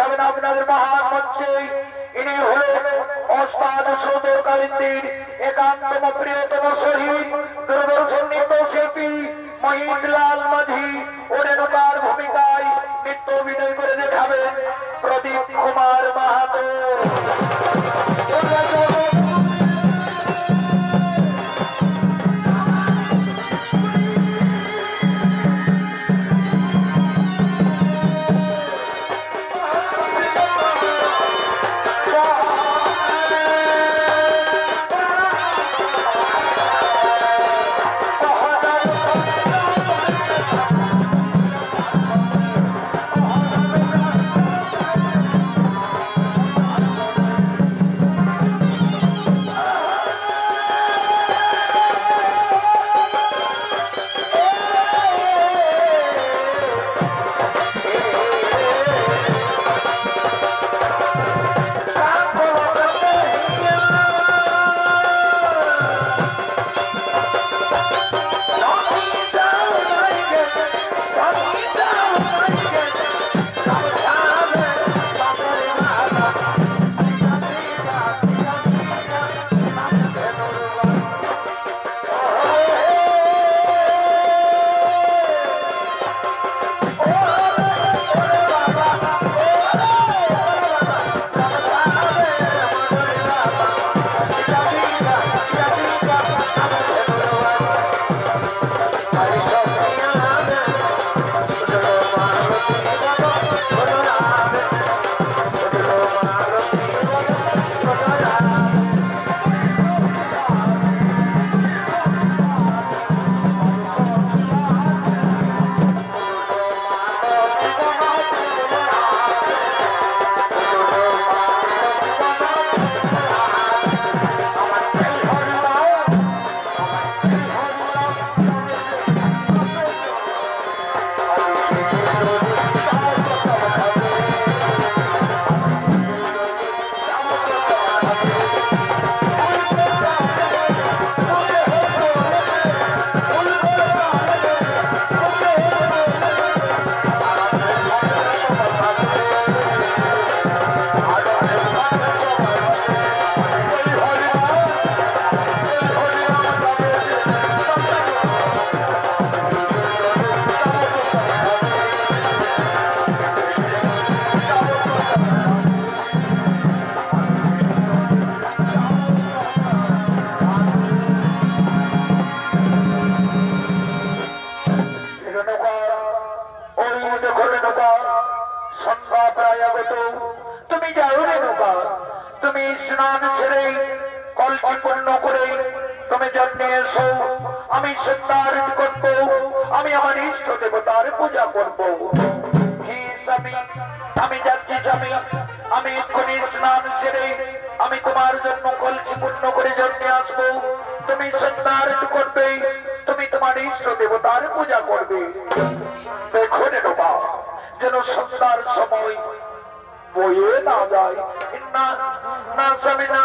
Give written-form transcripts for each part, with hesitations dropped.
যাবেন আপনাদের মহান মঞ্চে। ইনি হলেন ওস্তাদ সদর কালিন্দির একান্তম প্রিয়তম শহীদ দূরদর্শন নৃত্যশিল্পী মহিন্দলাল মাঝি। রেণুকার ভূমিকায় নৃত্য অভিনয় করে দেখাবেন প্রদীপ কুমার মাহাতো। তুমি যাও রেণুকা, তুমি স্নান সেরে কলসি পূর্ণ করে তুমি জন্মে এসো। আমি সন্ধ্যার করব, আমি আমার ইষ্ট দেবতার পূজা করব। স্বামী আমি যাচ্ছি স্বামী, আমি এক্ষুনি স্নান সেরে আমি তোমার জন্য কলসি পূর্ণ করে জন্মে আসবো। তুমি সন্ধ্যার করবে, তুমি তোমার ইষ্ট দেবতার পূজা করবে। দেখো রেণুকা যেন সন্ধ্যার সময় বয়ে না যায়। না না স্বামী না,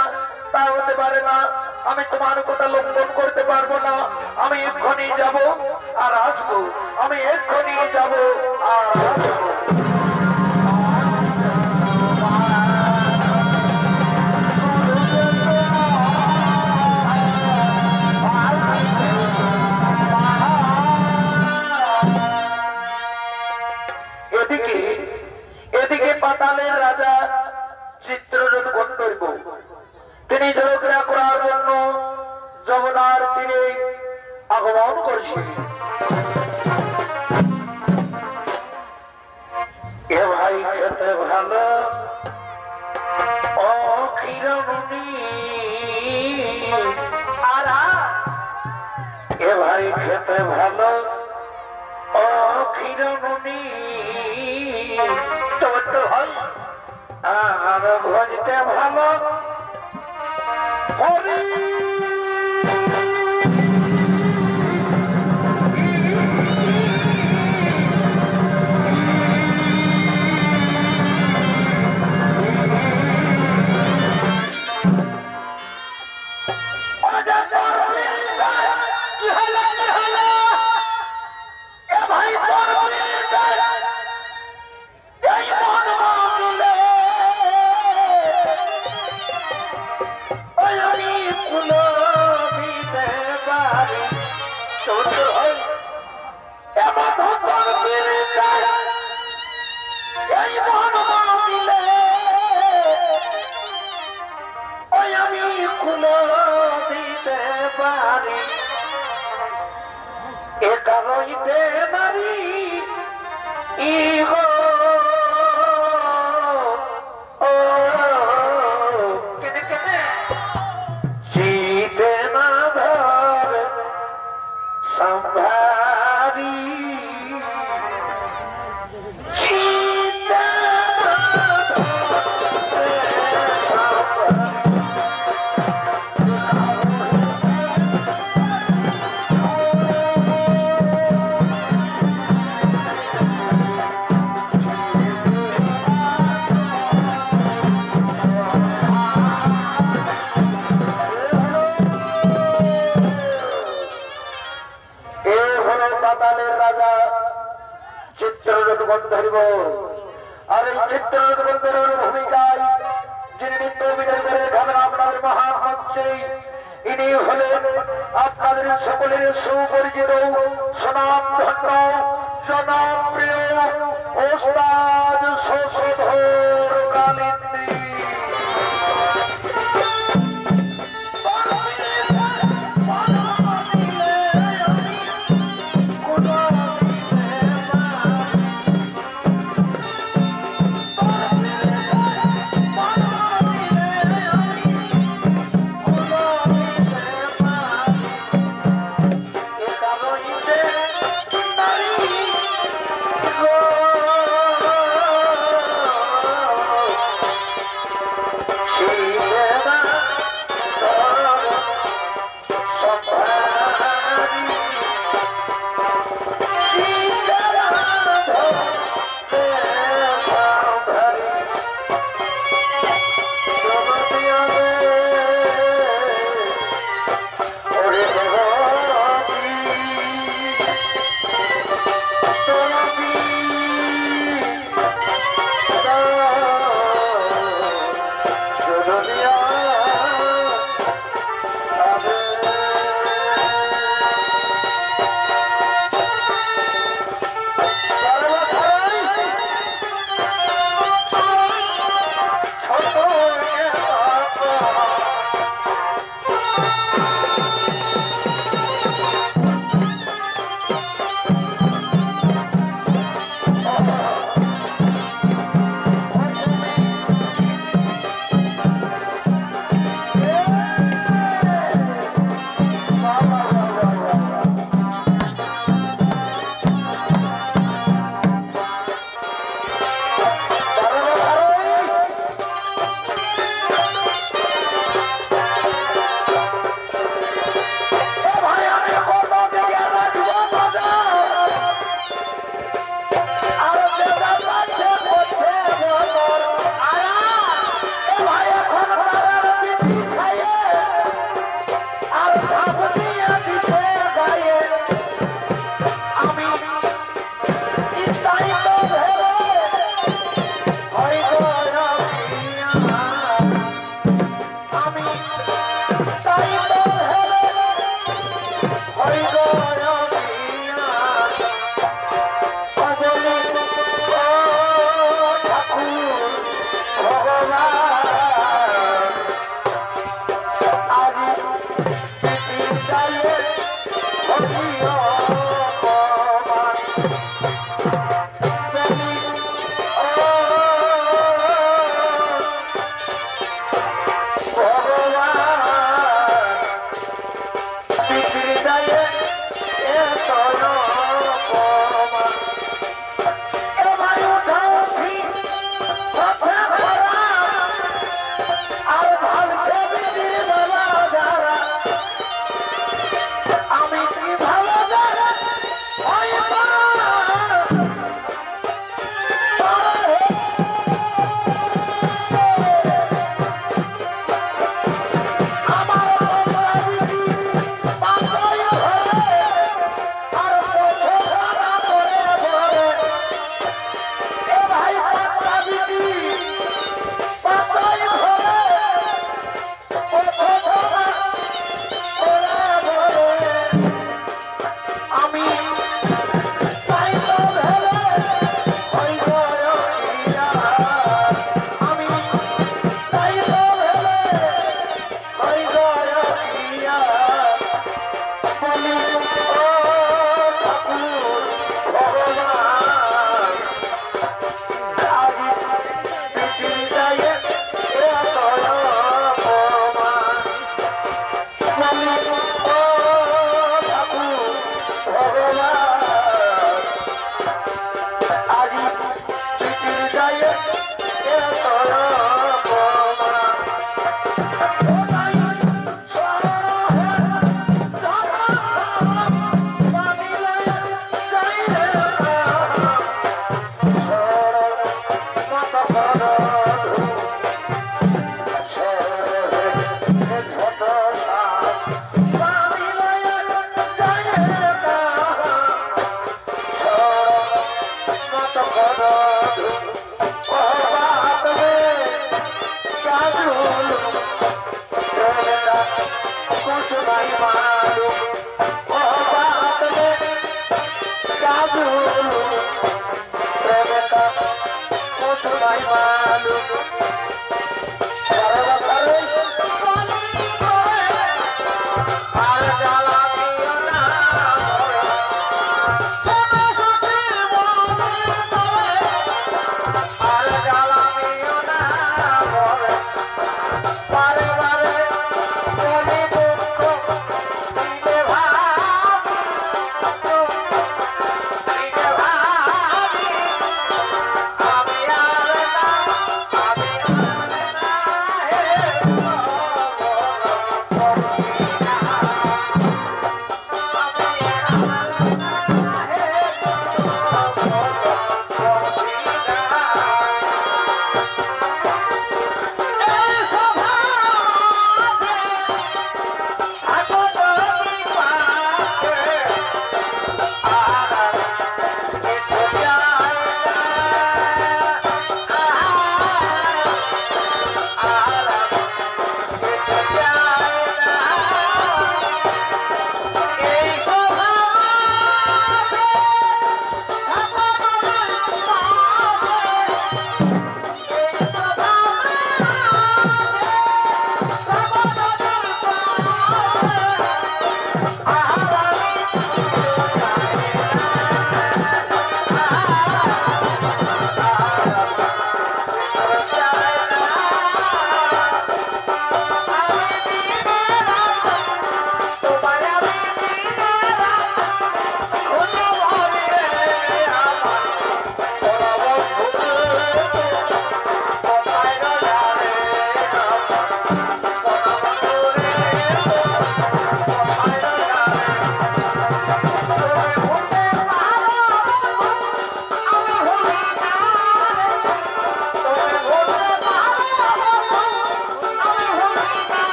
তা হতে পারে না। আমি তোমার কথা লঙ্ঘন করতে পারবো না। আমি এক্ষুনি যাব আর আসবো, আমি এক্ষুনি যাব আর আসবো। এদিকে পাতালের রাজা চিত্ররথ গন্ধর্ব তিনি ঝগড়া করার জন্য যমুনার তীরে আগমন করছে। এ ভাই খেতে ভালো ও ক্ষীরমণি, এ ভাই খেতে ভালো ও ক্ষীরমণি, আর ভজতে ভালো হরি। ভাই ধরিব। আর এই চিত্রনাথ বন্ধুর ভূমিকায় যিনি নৃত্য অভিনয় করে দেখাবেন আপনাদের মহামঞ্চে, ইনি হলেন আপনাদের সকলের সুপরিচিত সুনামধন্য জনপ্রিয় ওস্তাদ শশধর কালিন্দী। নাই মালুম ও বাতলে জাদু প্রেমে কা কুছ নাই মালুম আর জ্বালা দিও না আর জ্বালা দিও না বারে বারে বলি দুঃখ দিলে ভাবি দিলে ভাবি আমি আর না আমি আর না হে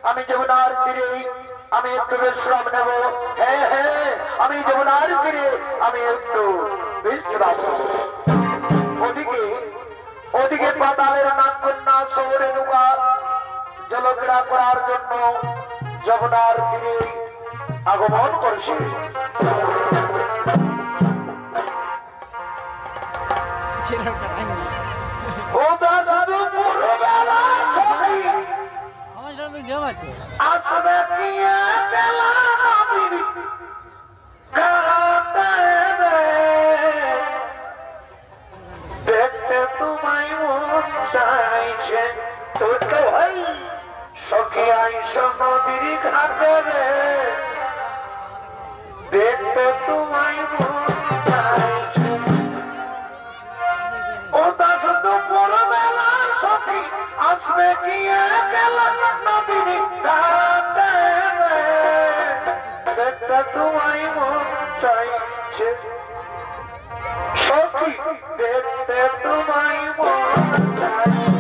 আমি যমুনার তীরে আমি একটু বিশ্রাম নেব। হ্যাঁ হ্যাঁ, আমি যমুনার তীরে আমি একটু বিশ্রাম নেব। ওদিকে পাতালের নাগকন্যা শহরে ঢুকা জলক্রীড়া করার জন্য যমুনার তীরে আগমন করছে। আসবে দেখতে তোমায় মন চাইছে তোর ভাই সখী আইস নদীর ঘাটে রে দেখতে তোমায় মন চাইছে ও দাস তো পরবেলা সখী আসবে গিয়ে গেল নদীর ঘাটে রে দেখতে তোমায় মন চাইছে সখী দেখতে তোমায় মন চাইছে।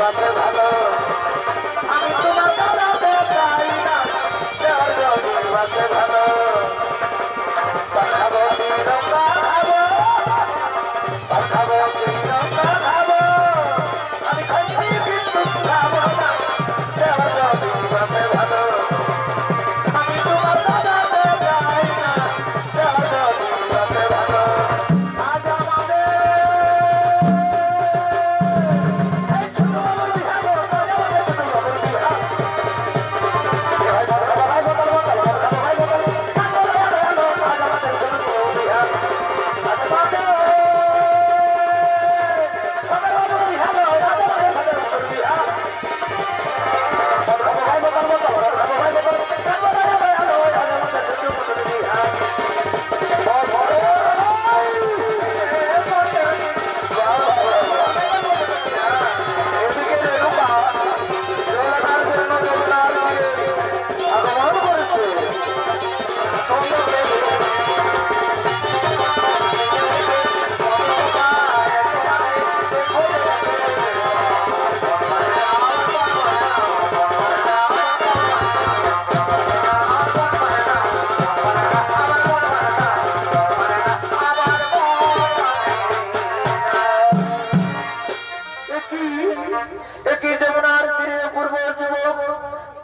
বাসে ভালো আমি তোমার দাঁড়াতে চাই না বাসে ভালো পাঠাবো তিরঙ্গা খাবো পাঠাবো তিরঙ্গা খাবো আমি খাইছি কিন্তু খাবো না বাসে ভালো আমি তোমার দাঁড়াতে চাই না বাসে ভালো আজ আমাদের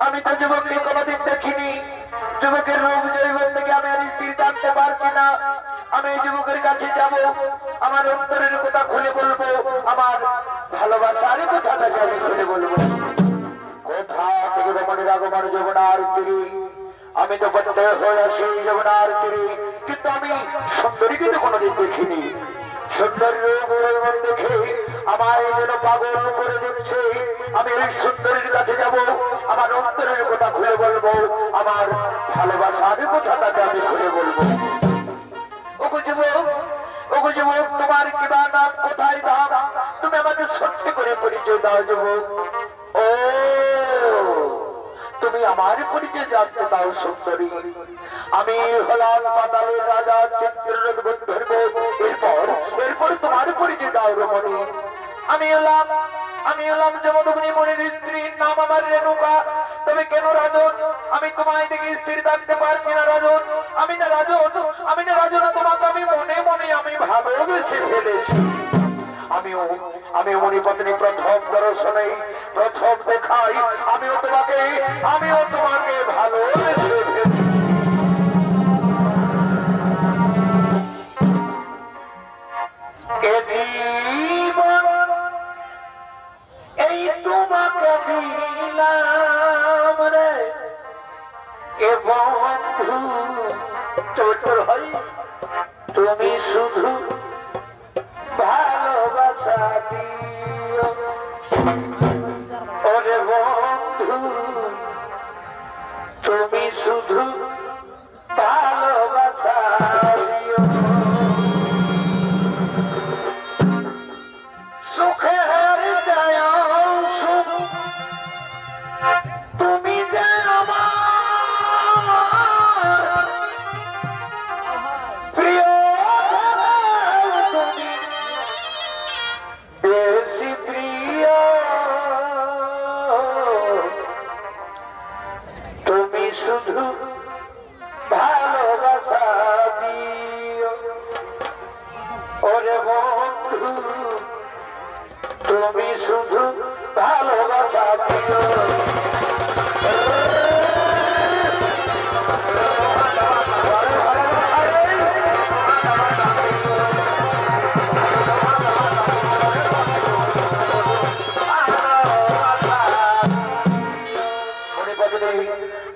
আমি তো যুবককে কোনোদিন দেখিনি যুবকের রূপ জৈবন থেকে আমি আর স্থির জানতে পারছি না আমি এই যুবকের কাছে যাব আমার অন্তরের কথা খুলে বলবো আমার ভালোবাসার কথাটাকে আমি খুলে বলবো কোথা থেকে রমণীর আগমন যমুনার তীরে আমি তো বলতে হয়ে সেই যমুনার তীরে কিন্তু আমি সুন্দরী কিন্তু কোনোদিন দেখিনি সুন্দর রূপ জৈবন দেখে আমায় যেন পাগল করে দিচ্ছে আমি ওই সুন্দরীর কাছে যাব আমার অন্তরের কথা খুলে বলবো আমার ভালোবাসার কথাটাকে আমি খুলে বলবো ওগো যুবক তোমার কিবা নাম কোথায় দাম তুমি আমাকে সত্যি করে পরিচয় দাও যুবক ও তুমি আমার পরিচয় জানতে দাও সুন্দরী আমি হলাম পাতালের রাজা চিত্ররথ গন্ধর্ব এরপর তোমার পরিচয় দাও রমণী আমি হলাম যমদগ্নি মুনির স্ত্রীর নাম আমার রেণুকা তবে কেন রাজন আমি তোমায় দেখে স্থির থাকতে পারছি না রাজন আমি না রাজন তোমাকে আমি মনে মনে আমি ভালোবেসে ফেলেছি আমি মণিপত্নী প্রথম দর্শনে প্রথম দেখাই আমিও তোমাকে ভালোবেসে ফেলেছি এই তোমাকে দিলাম রে এ বন্ধু তোর হয় তুমি শুধু ভালোবাসা দিও ওরে বন্ধু তুমি শুধু ভালোবাসা দিও সুখের যায় সুখ তুমি যে আমার প্রিয় তুমি বেশি প্রিয় তুমি শুধু ভালোবাসা দিও ওরে বন্ধু তুমি শুধু ভালোবাসা দিও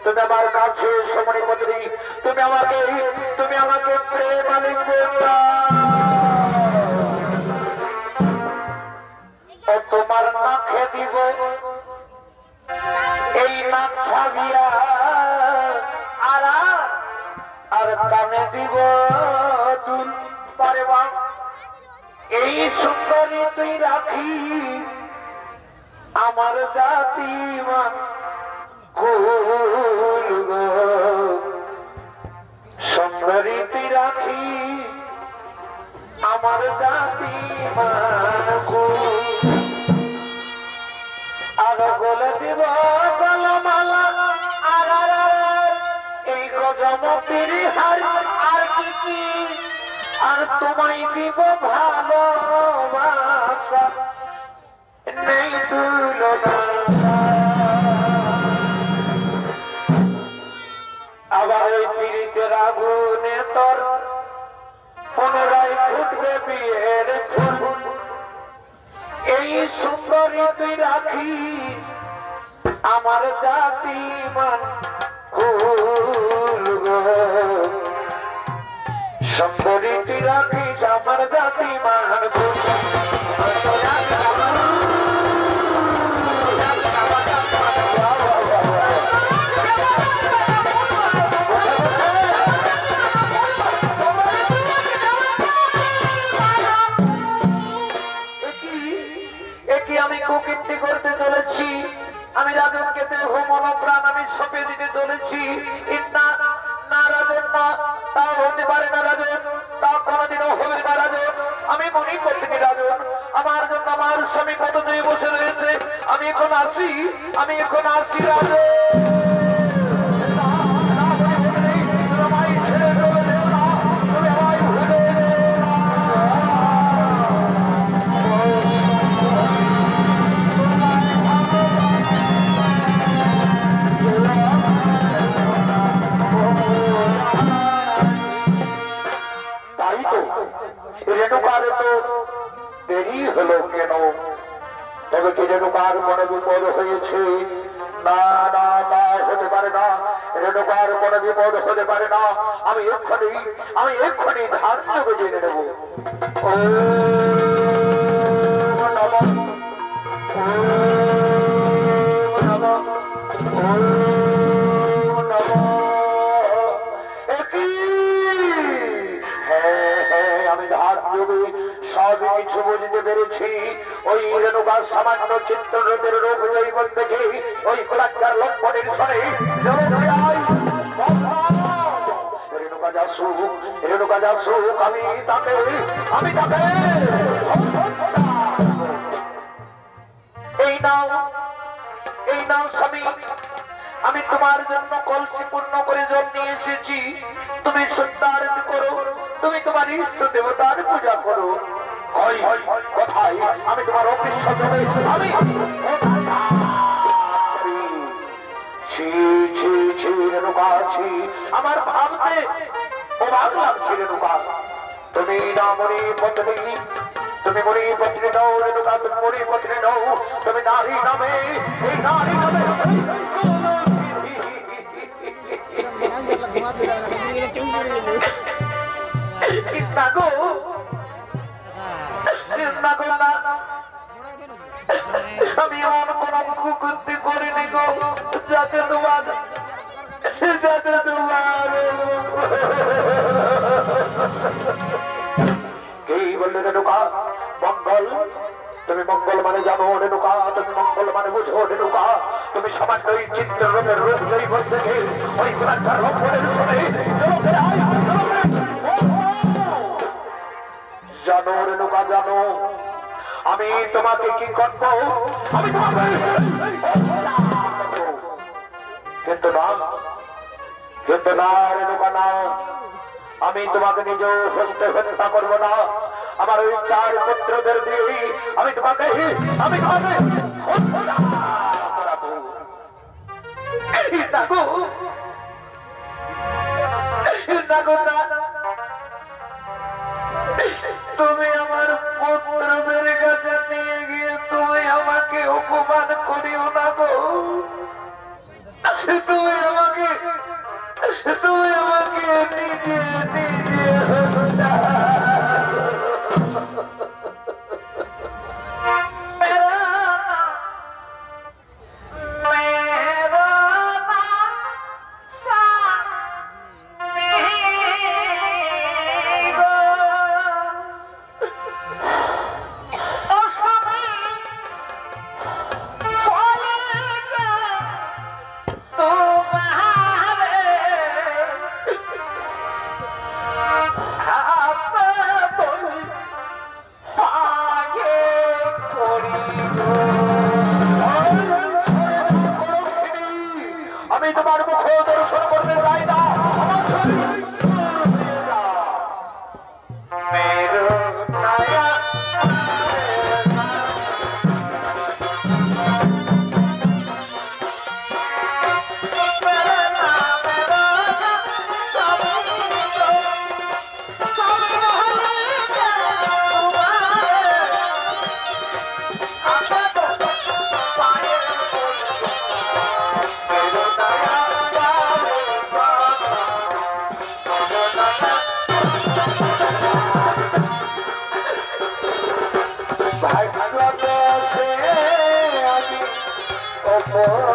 তুমি আমার কাছে মণিপত্নী তুমি আমাকে প্রেম আলিঙ্গন ও তোমার নাকে দিব এই নাক ছাবিয়া আর কানে দিব দুল পারে এই সুন্দরী তুই রাখিস আমার জাতি মান সুন্দরী তুই রাখিস আমার জাতি মান দিব গলমালা আর এই গজমতির হার আর কি কি আর তোমায় দিব ভালোবাসা নেই তুলনা আবার ওই পীড়িতের আগুনে তোর পুনরায় ফুটবে বিয়ের ফুল এই সুন্দরী তুই রাখিস আমার জাতি মান কুল গো সুন্দরী তুই রাখিস আমার জাতি মান কুল আমি কুকীর্তি করতে চলেছি আমি রাজনকে দেহ মন প্রাণ আমি সঁপে দিতে চলেছি না না রাজন না তা হতে পারে না রাজন তা কোনোদিনও হবে না রাজন আমি মনে করতে রাজন আমার জন্য আমার স্বামী কত দিয়ে বসে রয়েছে আমি এখন আসি রাজন রেণুকার তো দেরি হলো কেন তবে কি রেণুকার মনে বিপদ হয়েছে না না না হতে পারে না রেণুকার মনে বিপদ হতে পারে না আমি এক্ষুনি ধার্য জেনে নেব ও সবই কিছু বুঝতে পেরেছি ওই রেণুকার সামান্য চিত্ররোগের রোগ জৈবন দেখে ওই কোলাকার লম্বনের স্বরে রেণুকা যাসুক আমি তাকে এই নাও স্বামী আমি তোমার জন্য কলসি পূর্ণ করে জল নিয়ে এসেছি তুমি সত্যারত করো তুমি তোমার ইষ্ট দেবতার পূজা করো কোথায় আমি তোমার অফিস আমি আমার ভাবতে অবাক লাগছে রেণুকা তুমি না মরি পত্নী তুমি মরি পত্নী নও রেণুকা তুমি মরি পত্নী নও তুমি নারী নামে এই নারী নামে আমি এমন কোন কুকীর্তি করিনি গো যাতে তোমার কি বললে রেণুকা মঙ্গল তুমি মঙ্গল মানে জানো রেণুকা তুমি মঙ্গল মানে বুঝো রেণুকা তুমি সামান্য ওই চিত্ররোগের রোগ জৈব থেকে ওই কোলাকার লম্বনের শুনে জানো রেণুকা জানো আমি তোমাকে কি করবো আমি তোমাকে কিন্তু না রেণুকা না আমি তোমাকে নিজ হস্তে হত্যা করবো না আমার ওই 4 পুত্রদের দিয়ে আমি তোমাকে তুমি আমার পুত্রদের কাছে নিয়ে গিয়ে তুমি আমাকে অপমান করিও না গো তুমি আমাকে নিজে তোরা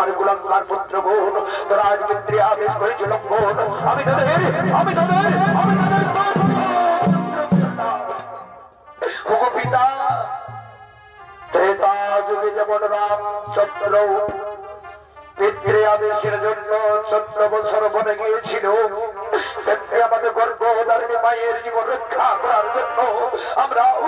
আমার কুলাঙ্গার পুত্র বোন তোরা আজ পিতৃ আদেশ করেছিল বোন আমি তাদের পিতা ত্রেতা যুগে যেমন রামচন্দ্র পিতৃ আদেশের জন্য 14 বছর বনে গিয়েছিল তেমনি আমাদের গর্ভধারিণী মায়ের জীবন রক্ষা করার জন্য আমরাও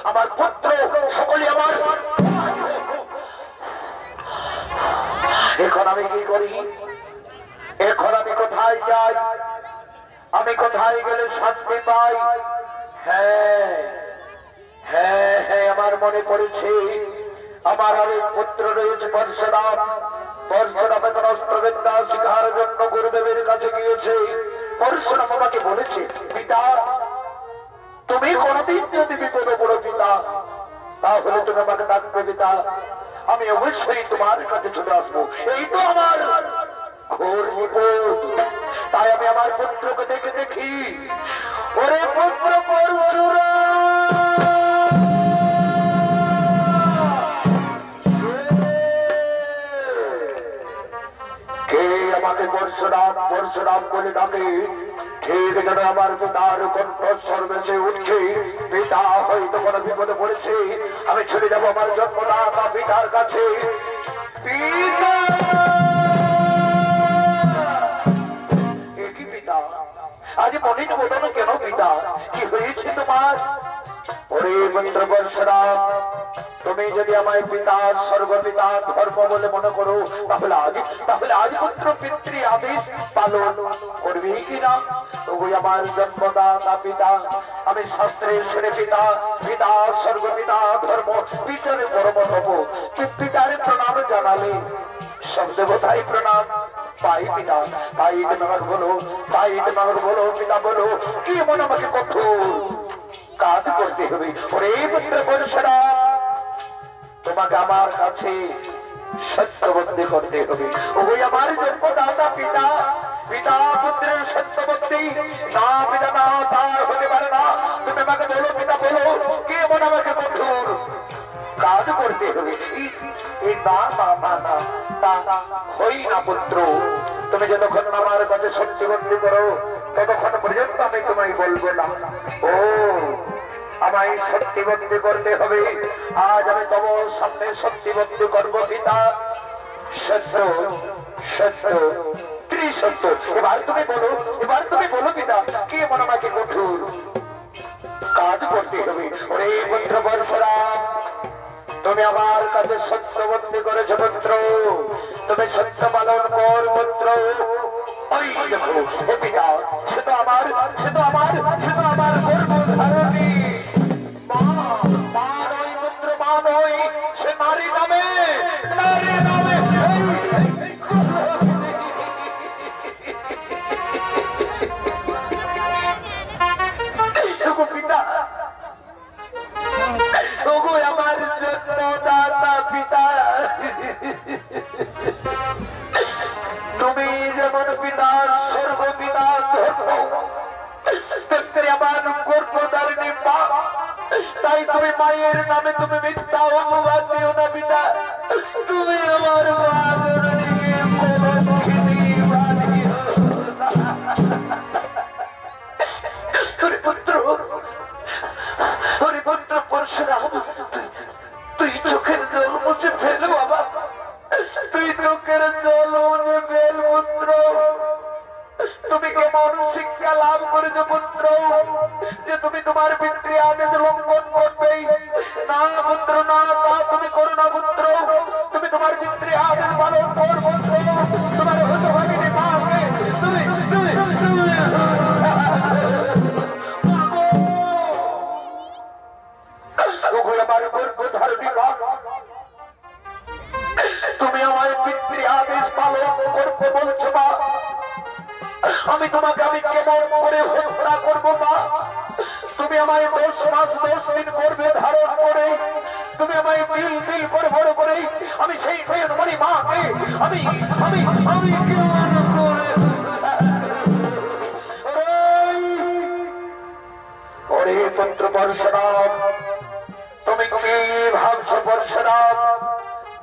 আমার পুত্র সকলে আমার। এখন আমি কি করি? এখন আমি কোথায় যাই? আমি কোথায় গেলে শান্তি পাই? হ্যাঁ হ্যাঁ হ্যাঁ, আমার মনে পড়েছে আমার আরেক পুত্র রয়েছে পরশুরাম। পরশুরাম এখন অস্ত্রবিদ্যা শিখার জন্য গুরুদেবের কাছে গিয়েছে। পরশুরাম আমাকে বলেছে, পিতা তুমি কোনদিন যদি বিপদে পড়ো পিতা, তাহলে তুমি আমাকে ডাকবে পিতা, আমি অবশ্যই তোমার কাছে চলে আসবো। এই তো আমার ঘোর বিপদ। তাই আমি আমার পুত্রকে দেখে দেখি, ওরে পুত্র পরশুরাম, কে আমাকে পরশুরাম পরশুরাম বলে ডাকে। ঠিক যেন আমার পিতার কণ্ঠস্বর ভেসে উঠছে, পিতা হয়তো কোনো বিপদে পড়েছে, আমি ছুটে যাবো আমার জন্মদাতা পিতার কাছে। পিতা, কি পিতা আজ মনে বলো না কেন পিতা, কি হয়েছে তোমার? ওরে পুত্র পরশুরাম, তুমি যদি আমায় পিতা স্বর্গপিতা ধর্ম বলে মনে করো, তাহলে আজ পুত্র পিতৃ আদেশ পালন করবে কিনা? ওই আমার জন্মদাতা পিতা, আমি শাস্ত্রের শুনে পিতা, পিতা স্বর্গপিতা ধর্ম পিতারে পরম হব। পিতারে প্রণাম জানালে সব দেবতাই প্রণাম পাই পিতা। তাই তুমি আমাকে বলো, তাই তুমি আমাকে বলো পিতা, বলো কি মনে আমাকে কঠোর কাজ করতে হবে? ওরে পুত্র পরশুরাম, তোমাকে আমার কাছে সত্যবন্দী করতে হবে। ওই আমার জন্মদাতা পিতা, পিতা পুত্রের সত্যবন্দী না পিতা না, তা হতে পারে না। তুমি আমাকে বলো পিতা, বলো কে মনে আমাকে কঠোর কাজ করতে হবে? না না না না, তা হই না পুত্র। তুমি যতক্ষণ আমার কাছে সত্যবন্দী করো ততক্ষণ পর্যন্ত আমি তোমায় বলবো না। ও আমায় সত্যিবন্দী করতে হবে। আজ আমি তোমার সামনে সত্যিবন্দী করবো পিতা। সত্য সত্য ত্রিসত্য। এবার তুমি বলো, এবার তুমি বলো পিতা, কে মনে আমাকে কঠোর কাজ করতে হবে? ওরে পুত্র পরশুরাম, তুমি আমার কাছে সত্যবন্দী করেছো পুত্র, তুমি সত্য পালন কর পুত্র। ওই দেখো ও পিতা, সে তো আমার গর্ভধারণী মা। মা নয় পুত্র, মা নয়, সে নারী নামে, নারী নামে। পিতা, ওগো আমার জন্মদাতা পিতা, তুমি যেমন পিতা স্বর্গপিতা ধর্ম আমার গর্ভধারিণী মা, তাই তুমি মায়ের নামে তুমি মিথ্যা অপবাদ দিও না পিতা। তুমি আমার মা জননীকে কলঙ্কিনী বানিও না। ওরে পুত্র পরশুরাম, তুই চোখের জল মুছে ফেল বাবা, তুই চোখের জল মুছে ফেল পুত্র। তুমি কেমন শিক্ষা লাভ করেছো পুত্র যে তুমি তোমার পিতৃ আদেশ লঙ্ঘন করবে? না পুত্র না, তা তুমি করো না পুত্র। তুমি তোমার পিতৃ আদেশ পালন কর পুত্র। তোমার হতভাগিনী মাকে তুমি তুমি তুমি আমার গর্ভধারণী মা, তুমি আমার পিতৃ আদেশ পালন করতে বলছো মা। আমি তোমাকে আমি কেমন করে হত্যা করবো মা? তুমি আমায় 10 মাস 10 দিন গর্ভে ধারণ করে, তুমি আমায় দিল দিল করে বড় করে, আমি সেই প্রেমমণি মাকে আমি আমি আমি কেমন করে? ওরে পুত্র পরশুরাম, তুমি কি ভাবছো পরশুরাম?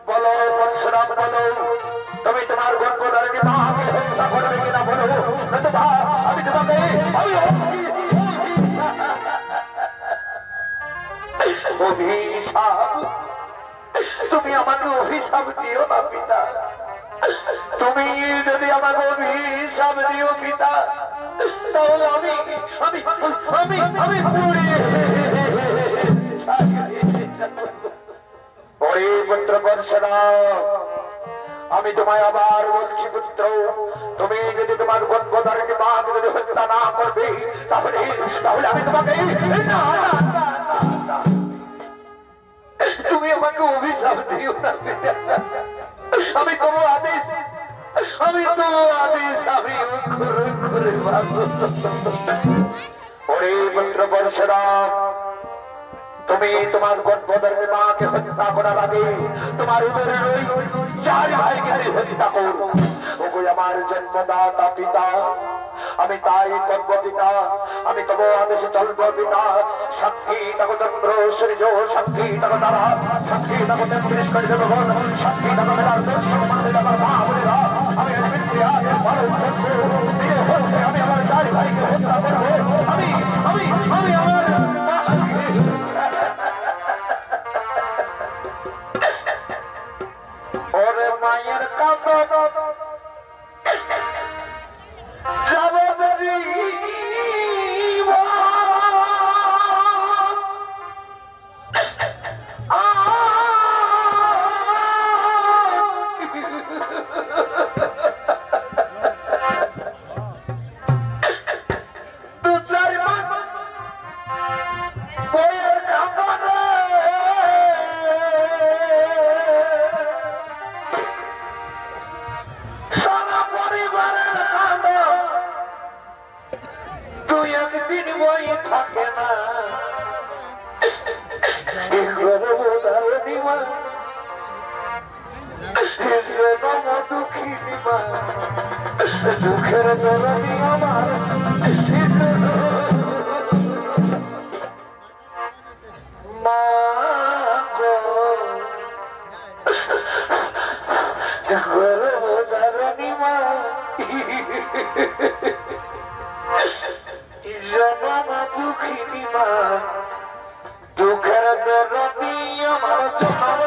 বলো পরশুরাম, বলো তুমি তোমার গর্ভধারিণী মাকে হত্যা করবে কিনা বলো। আমি তোমাকে অভিশাপ, তুমি আমাকে অভিশাপ দিও না পিতা। তুমি যদি আমাকে অভিশাপ দিও পিতা, তাহলে আমি আমি আমি আমি বর্ষরা আমি তোমায় আবার বলছি পুত্র, তুমি যদি তোমার গর্ভধারিণী মাকে যদি হত্যা না করবে তাহলে তাহলে আমি তোমাকে তুমি আমাকে অভিশাপ দিও না। আমি তোমার আদেশ আমি ওরে পুত্র পরশুরাম, তুমি তোমার গর্ভধারিণী মাকে হত্যা করার আগে তোমার উদরের ওই 4 ভাইকে হত্যা করো। ওগো আমার জন্মদাতা পিতা, আমি তাই করব পিতা, আমি তব আদেশে চলব পিতা। সাক্ষী থাকো চন্দ্র সূর্য, সাক্ষী থাকো তারা, সাক্ষী থাকো তেত্রিশ কোটি দেবগণ, সাক্ষী থাকো মেলার দর্শক মানে আমার মা বোনেরা, আমি আমি আমার 4 ভাইকে হত্যা করবো। আমি আমি আমি আমার ওরে মায়ের কাঁদো থাকে না দুঃখের দরদি আমার মা গরদারণী মা জনমা দুঃখিনী মা দুঃখের দরদি আমার তোমার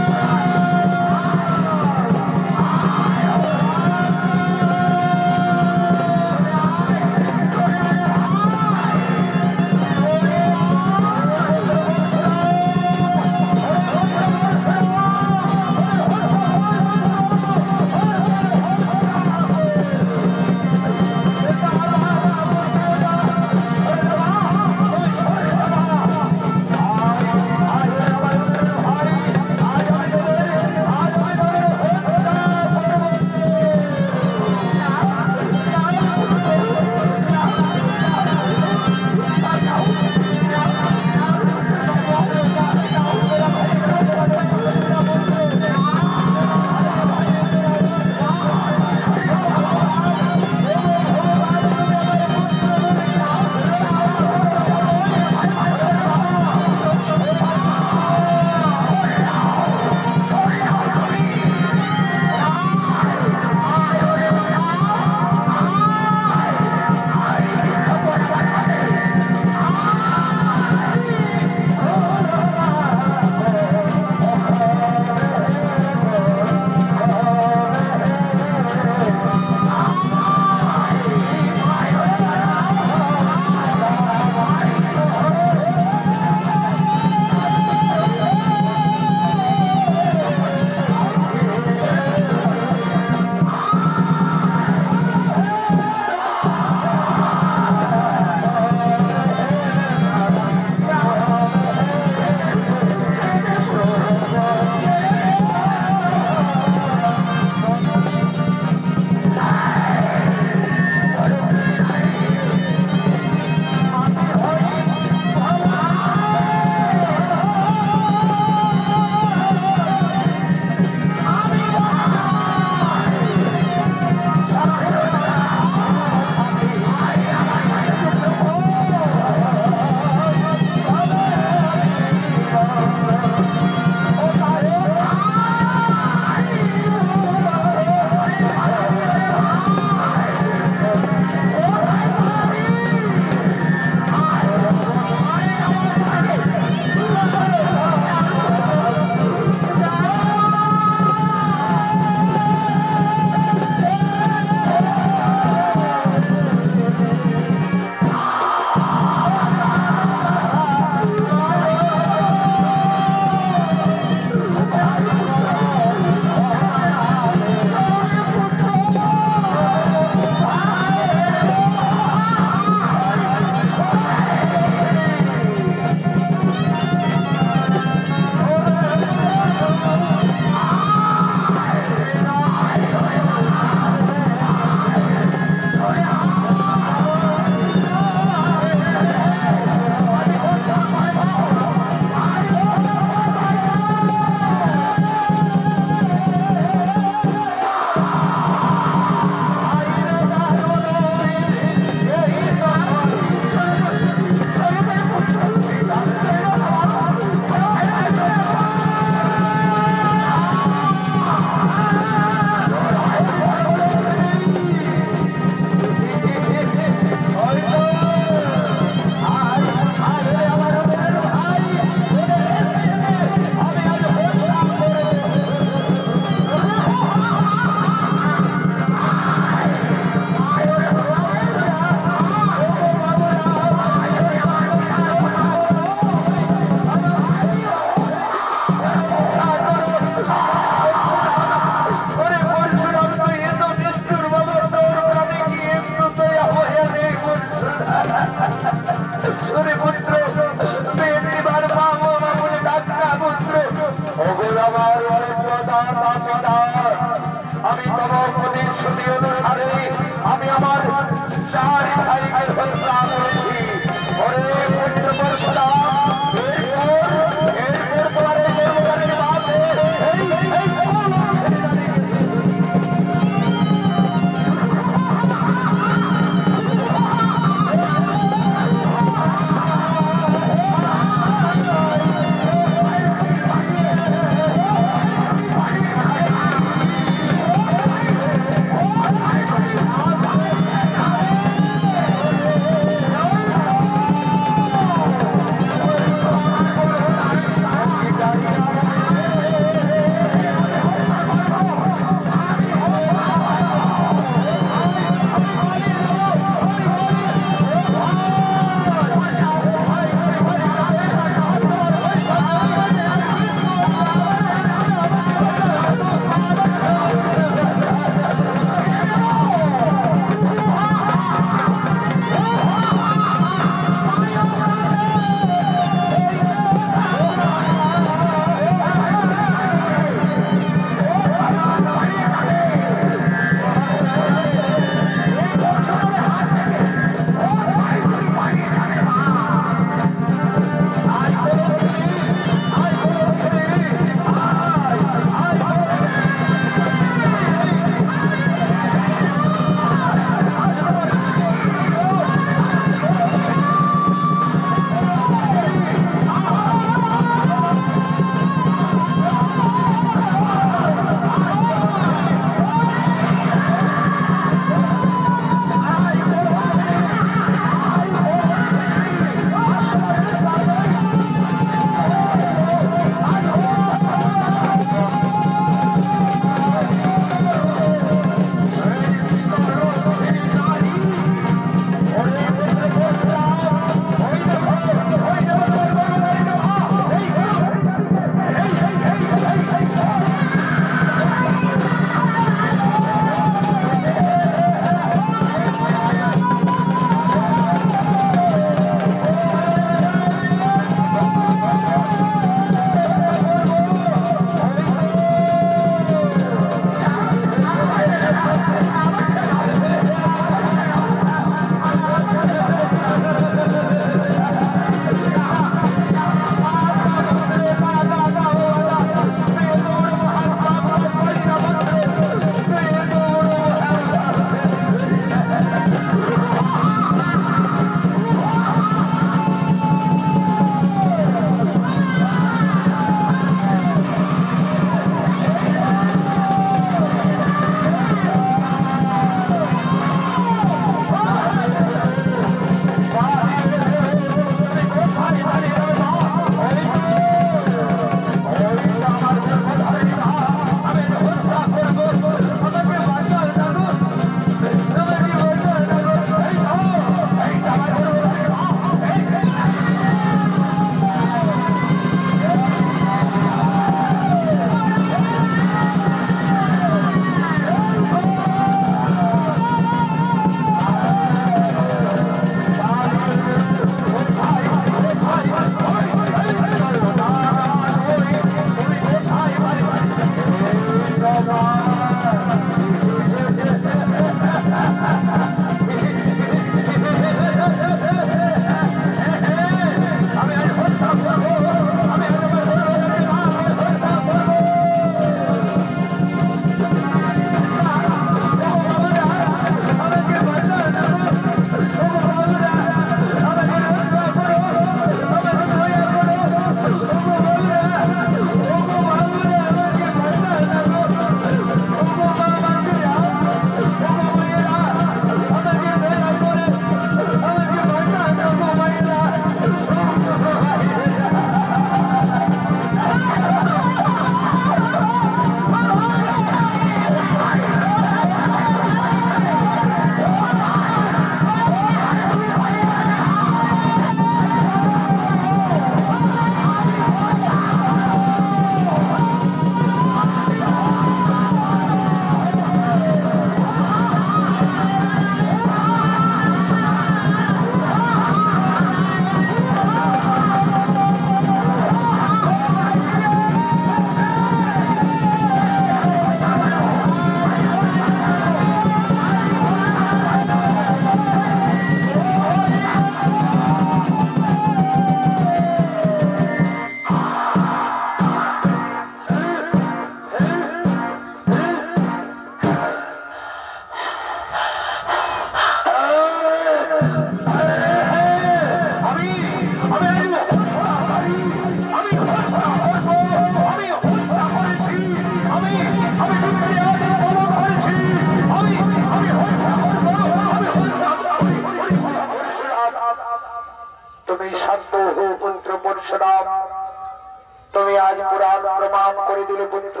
আজ পুরাণ প্রমাণ করে দিলে পুত্র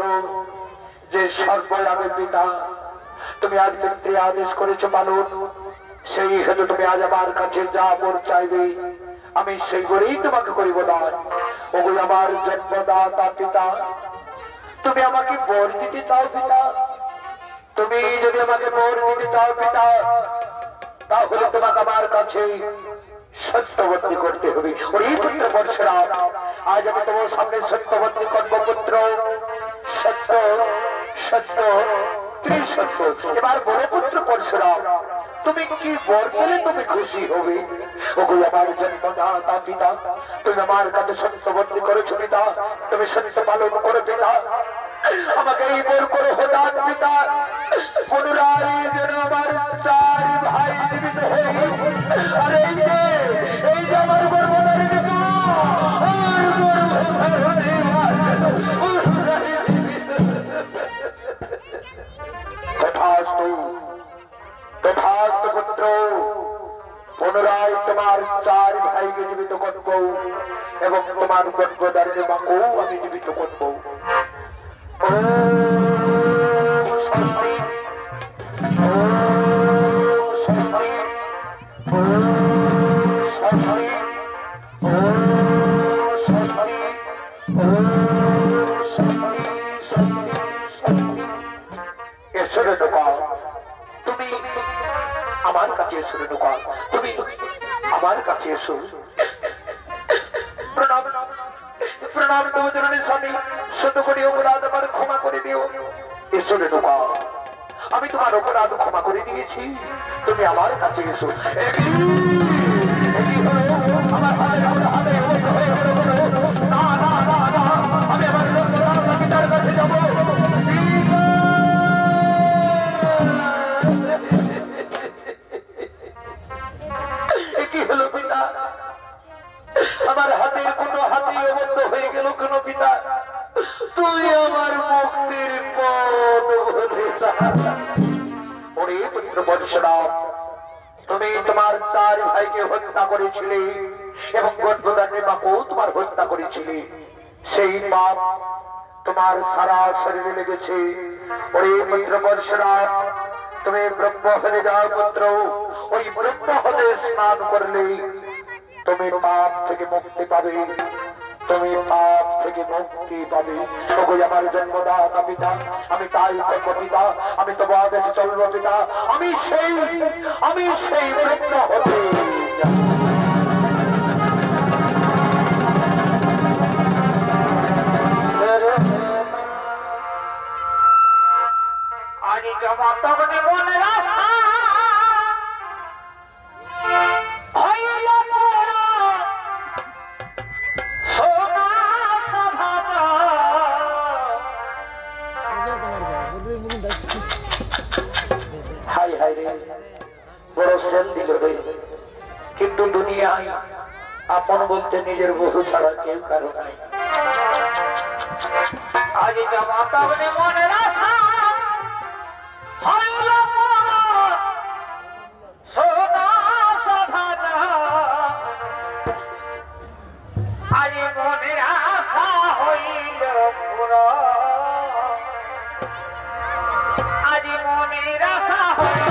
যে সর্বয়াগে পিতা। তুমি আজ পিতৃ আদেশ করেছো পালন, সেই হেতু তুমি আজ আমার কাছে যা বর চাইবে আমি সেই করেই তোমাকে করিব দান। ওগো আমার জন্মদাতা পিতা, তুমি আমাকে বর দিতে চাও পিতা? তুমি যদি আমাকে বর দিতে চাও পিতা, তাহলে তোমাকে আমার কাছে সত্যবর্তী করতে হবে। ওই পুত্র পরশুরাম, আজ আমি তোমার সামনে সত্যবর্তী করব পুত্র। সত্য সত্য ত্রিসত্য। এবার বড় পুত্র পরশুরাম, তুমি কি বর পেলে তুমি খুশি হবে? ওগো আমার জন্মদাতা পিতা, তুমি আমার কাছে সত্যবর্তী করেছো পিতা, তুমি সত্য পালন করো পিতা। আমাকে এই বর করো হঠাৎ পিতা, পুনরায় যেন আমার চার ভাই জীবিত হয়ে, আর এই যে আমার গর্ভধারী পিতা, আমার গর্ভধারী তথাস্তু তথাস্তু পুত্র। পুনরায় তোমার চার ভাইকে জীবিত করবো এবং তোমার গর্ভধারী মাকেও আমি জীবিত করবো। তুমি আমার কাছে এসো রেণুকা, তুমি আমার কাছে এসো। প্রণাম প্রণাম তোমার জননী স্বামী, শত কোটি অপরাধ আমার ক্ষমা করে দিও। এসো রেণুকা, আমি তোমার অপরাধ ক্ষমা করে দিয়েছি, তুমি আমার কাছে এসো। আমার হাতে হাতে না না না না, আমি আমার পিতার কাছে যাবো। কি হলো পিতা? আমার হাতের কোনো হাতে অবদ্ধ হয়ে গেল কোন পিতা? তুমি আমার মুক্তির পথ বলে ওরে পুত্র পরশুরাম, তুমি তোমার চার ভাইকে হত্যা করেছিলে এবং গর্ভধারী মাকেও তোমার হত্যা করেছিলে। সেই পাপ তোমার সারা শরীরে লেগেছে। ওরে পুত্র পরশুরাম, তুমি ব্রহ্ম হয়ে যাও পুত্র। ওই ব্রহ্ম হতে স্নান করলে তুমি পাপ থেকে মুক্তি পাবে, তুমি পাপ থেকে মুক্তি পাবে। ওগো আমার জন্মদাতা পিতা, আমি তাই করবো পিতা, আমি তো আদেশে চলবো পিতা। আমি সেই ব্রহ্ম হতে আগে জমা তখনই মনে রাখা হাই হাই রে, বড় সেল দিল রে। কিন্তু দুনিয়ায় আপন বলতে নিজের বহু ছাড়া কেউ কারো নাই। আগে জমা তখনই মনে রাখা হইল পুরা সোনা সভাটা, আগে মনের আশা হইল পুরা, আজ মনের আশা হইল